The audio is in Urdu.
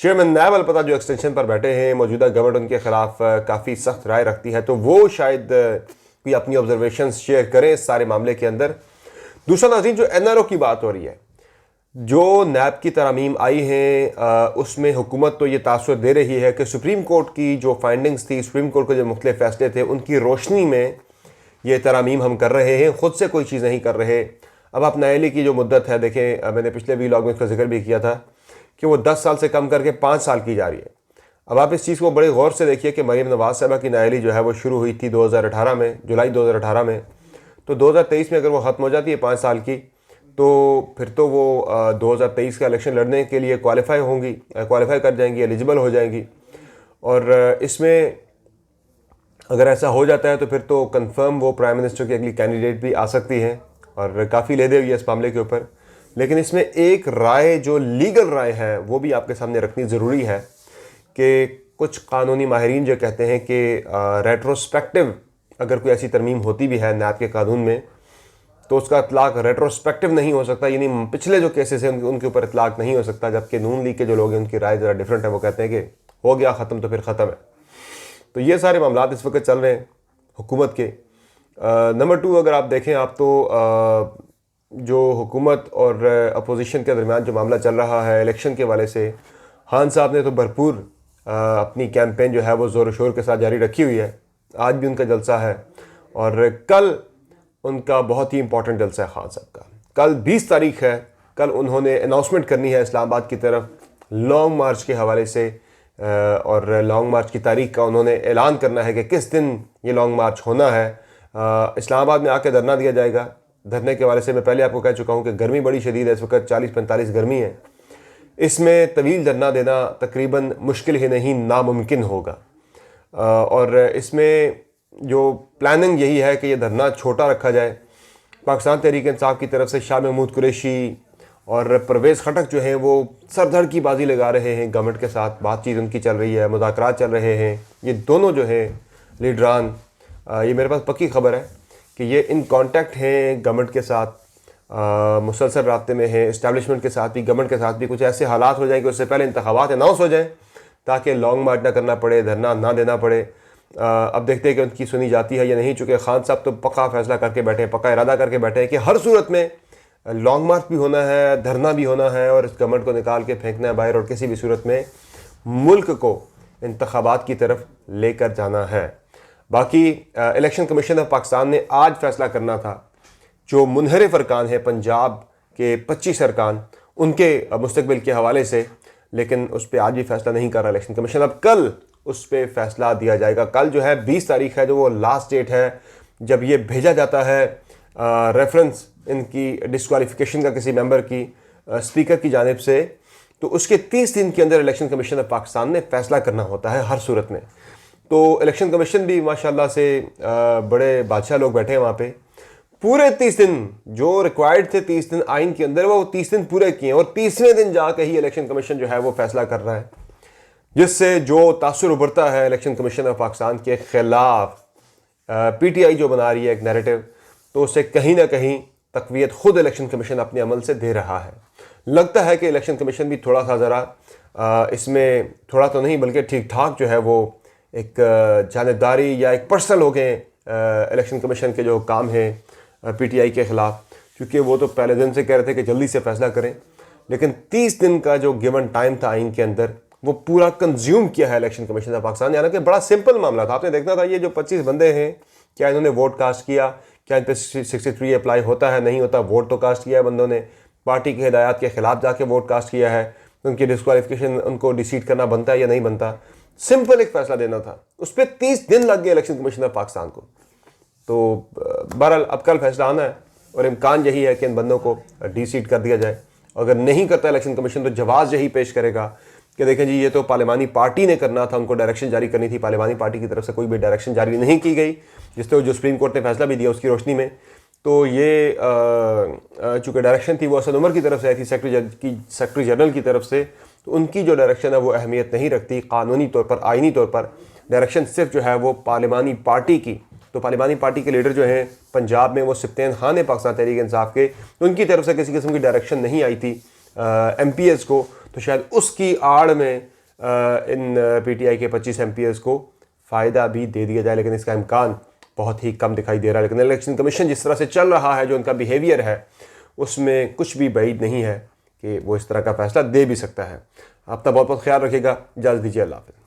چیئرمین نیب البتہ جو ایکسٹینشن پر بیٹھے ہیں، موجودہ گورنمنٹ ان کے خلاف کافی سخت رائے رکھتی ہے، تو وہ شاید کوئی اپنی آبزرویشنز شیئر کریں اس سارے معاملے کے اندر۔ دوسرا ناظرین، جو NRO کی بات ہو رہی ہے، جو نیب کی ترامیم آئی ہیں اس میں حکومت تو یہ تاثر دے رہی ہے کہ سپریم کورٹ کی جو فائنڈنگز تھی، سپریم کورٹ کے جو مختلف فیصلے تھے، ان کی روشنی میں یہ ترامیم ہم کر رہے ہیں، خود سے کوئی چیز نہیں کر رہے۔ اب آپ نااہلی کی جو مدت ہے دیکھیں، میں نے پچھلے ویلاگ میں اس کا ذکر بھی کیا تھا کہ وہ 10 سال سے کم کر کے 5 سال کی جا رہی ہے۔ اب آپ اس چیز کو بڑے غور سے دیکھیے کہ مریم نواز صاحبہ کی نااہلی جو ہے وہ شروع ہوئی تھی 2018 میں، جولائی 2018 میں، تو 2023 میں اگر وہ ختم ہو جاتی ہے 5 سال کی، تو پھر تو وہ 2023 کا الیکشن لڑنے کے لیے کوالیفائی کر جائیں گی، ایلیجبل ہو جائیں گی۔ اور اس میں اگر ایسا ہو جاتا ہے تو پھر تو کنفرم وہ پرائم منسٹر کی اگلی کینڈیڈیٹ بھی آ سکتی ہیں، اور کافی لیدے ہوئی ہے اس معاملے کے اوپر۔ لیکن اس میں ایک رائے جو لیگل رائے ہے وہ بھی آپ کے سامنے رکھنی ضروری ہے کہ کچھ قانونی ماہرین جو کہتے ہیں کہ ریٹروسپیکٹو اگر کوئی ایسی ترمیم ہوتی بھی ہے نیب کے قانون میں، تو اس کا اطلاق ریٹروسپیکٹو نہیں ہو سکتا، یعنی پچھلے جو کیسز ہیں ان کے اوپر اطلاق نہیں ہو سکتا، جبکہ نون لیگ کے جو لوگ ہیں ان کی رائے ذرا ڈیفرنٹ ہے، وہ کہتے ہیں کہ ہو گیا ختم تو پھر ختم ہے۔ تو یہ سارے معاملات اس وقت چل رہے ہیں حکومت کے۔ نمبر 2 اگر آپ دیکھیں آپ تو جو حکومت اور اپوزیشن کے درمیان جو معاملہ چل رہا ہے الیکشن کے حوالے سے، خان صاحب نے تو بھرپور اپنی کیمپین جو ہے وہ زور و شور کے ساتھ جاری رکھی ہوئی ہے۔ آج بھی ان کا جلسہ ہے، اور کل ان کا بہت ہی امپورٹنٹ جلسہ ہے خان صاحب کا۔ کل 20 تاریخ ہے، کل انہوں نے اناؤنسمنٹ کرنی ہے اسلام آباد کی طرف لانگ مارچ کے حوالے سے، اور لانگ مارچ کی تاریخ کا انہوں نے اعلان کرنا ہے کہ کس دن یہ لانگ مارچ ہونا ہے۔ اسلام آباد میں آ کے دھرنا دیا جائے گا۔ دھرنے کے حوالے سے میں پہلے آپ کو کہہ چکا ہوں کہ گرمی بڑی شدید ہے، اس وقت 40-45 گرمی ہے، اس میں طویل دھرنا دینا تقریباً مشکل ہی نہیں ناممکن ہوگا، اور اس میں جو پلاننگ یہی ہے کہ یہ دھرنا چھوٹا رکھا جائے۔ پاکستان تحریک انصاف کی طرف سے شاہ محمود قریشی اور پرویز خٹک جو ہیں وہ سر دھڑ کی بازی لگا رہے ہیں گورنمنٹ کے ساتھ، بات چیت ان کی چل رہی ہے، مذاکرات چل رہے ہیں۔ یہ دونوں جو ہیں لیڈران، یہ میرے پاس پکی خبر ہے کہ یہ ان کانٹیکٹ ہیں گورنمنٹ کے ساتھ، مسلسل رابطے میں ہیں، اسٹیبلشمنٹ کے ساتھ بھی، گورنمنٹ کے ساتھ بھی۔ کچھ ایسے حالات ہو جائیں کہ اس سے پہلے انتخابات اناؤنس ہو جائیں تاکہ لانگ مارچ نہ کرنا پڑے، دھرنا نہ دینا پڑے۔ اب دیکھتے ہیں کہ ان کی سنی جاتی ہے یا نہیں، چونکہ خان صاحب تو پکا فیصلہ کر کے بیٹھے ہیں، پکا ارادہ کر کے بیٹھے ہیں کہ ہر صورت میں لانگ مارچ بھی ہونا ہے، دھرنا بھی ہونا ہے، اور اس گورنمنٹ کو نکال کے پھینکنا ہے باہر، اور کسی بھی صورت میں ملک کو انتخابات کی طرف لے کر جانا ہے۔ باقی الیکشن کمیشن آف پاکستان نے آج فیصلہ کرنا تھا جو منحرف ارکان ہیں پنجاب کے 25 ارکان، ان کے مستقبل کے حوالے سے، لیکن اس پہ آج بھی فیصلہ نہیں کر رہا الیکشن کمیشن۔ اب کل اس پہ فیصلہ دیا جائے گا۔ کل جو ہے 20 تاریخ ہے، جو وہ لاسٹ ڈیٹ ہے جب یہ بھیجا جاتا ہے ریفرنس ان کی ڈسکوالیفیکیشن کا کسی ممبر کی اسپیکر کی جانب سے، تو اس کے 30 دن کے اندر الیکشن کمیشن آف پاکستان نے فیصلہ کرنا ہوتا ہے ہر صورت میں۔ تو الیکشن کمیشن بھی ماشاءاللہ سے بڑے بادشاہ لوگ بیٹھے ہیں وہاں پہ، پورے 30 دن جو ریکوائرڈ تھے 30 دن آئین کے اندر، وہ 30 دن پورے کیے ہیں، اور 30ویں دن جا کے ہی الیکشن کمیشن جو ہے وہ فیصلہ کر رہا ہے، جس سے جو تاثر ابھرتا ہے الیکشن کمیشن آف پاکستان کے خلاف، پی ٹی آئی جو بنا رہی ہے ایک نیریٹو، تو اسے کہیں نہ کہیں تقویت خود الیکشن کمیشن اپنے عمل سے دے رہا ہے۔ لگتا ہے کہ الیکشن کمیشن بھی تھوڑا سا ذرا اس میں تھوڑا تو نہیں بلکہ ٹھیک ٹھاک جو ہے وہ ایک جانبداری یا ایک پرسنل ہو گئے الیکشن کمیشن کے جو کام ہیں پی ٹی آئی کے خلاف، کیونکہ وہ تو پہلے دن سے کہہ رہے تھے کہ جلدی سے فیصلہ کریں، لیکن 30 دن کا جو گیون ٹائم تھا آئین کے اندر وہ پورا کنزیوم کیا ہے الیکشن کمیشن آف پاکستان۔ یعنی کہ بڑا سمپل معاملہ تھا، آپ نے دیکھنا تھا یہ جو 25 بندے ہیں کیا انہوں نے ووٹ کاسٹ کیا، کیا ان پہ 63 اپلائی ہوتا ہے نہیں ہوتا، ووٹ تو کاسٹ کیا ہے بندوں نے، پارٹی کی ہدایات کے خلاف جا کے ووٹ کاسٹ کیا ہے، ان کی ڈسکوالیفیکیشن ان کو ڈیسیڈ کرنا بنتا ہے یا نہیں بنتا، سمپل ایک فیصلہ دینا تھا، اس پہ 30 دن لگ گئے الیکشن کمیشن آف پاکستان کو۔ تو بہرحال اب کل فیصلہ آنا ہے، اور امکان یہی ہے کہ ان بندوں کو ڈی سیٹ کر دیا جائے۔ اگر نہیں کرتا الیکشن کمیشن تو جواز یہی پیش کرے گا کہ دیکھیں جی یہ تو پارلیمانی پارٹی نے کرنا تھا، ان کو ڈائریکشن جاری کرنی تھی، پارلیمانی پارٹی کی طرف سے کوئی بھی ڈائریکشن جاری نہیں کی گئی، جس طرح جو سپریم کورٹ نے فیصلہ بھی دیا اس کی روشنی میں۔ تو یہ چونکہ ڈائریکشن تھی وہ اسد عمر کی طرف سے آئی تھی، سیکرٹری جنرل کی طرف سے، تو ان کی جو ڈائریکشن ہے وہ اہمیت نہیں رکھتی قانونی طور پر، آئینی طور پر۔ ڈائریکشن صرف جو ہے وہ پارلیمانی پارٹی کی، تو پارلیمانی پارٹی کے لیڈر جو ہیں پنجاب میں وہ سبطین خان ہیں پاکستان تحریک انصاف کے، تو ان کی طرف سے کسی قسم کی ڈائریکشن نہیں آئی تھی ایم پی ایز کو، تو شاید اس کی آڑ میں ان پی ٹی آئی کے 25 MPs کو فائدہ بھی دے دیا جائے، لیکن اس کا امکان بہت ہی کم دکھائی دے رہا ہے۔ لیکن الیکشن کمیشن جس طرح سے چل رہا ہے، جو ان کا بیہیویئر ہے، اس میں کچھ بھی بعید نہیں ہے کہ وہ اس طرح کا فیصلہ دے بھی سکتا ہے۔ اپنا بہت بہت خیال رکھیے گا، اجازت دیجیے، اللہ حافظ۔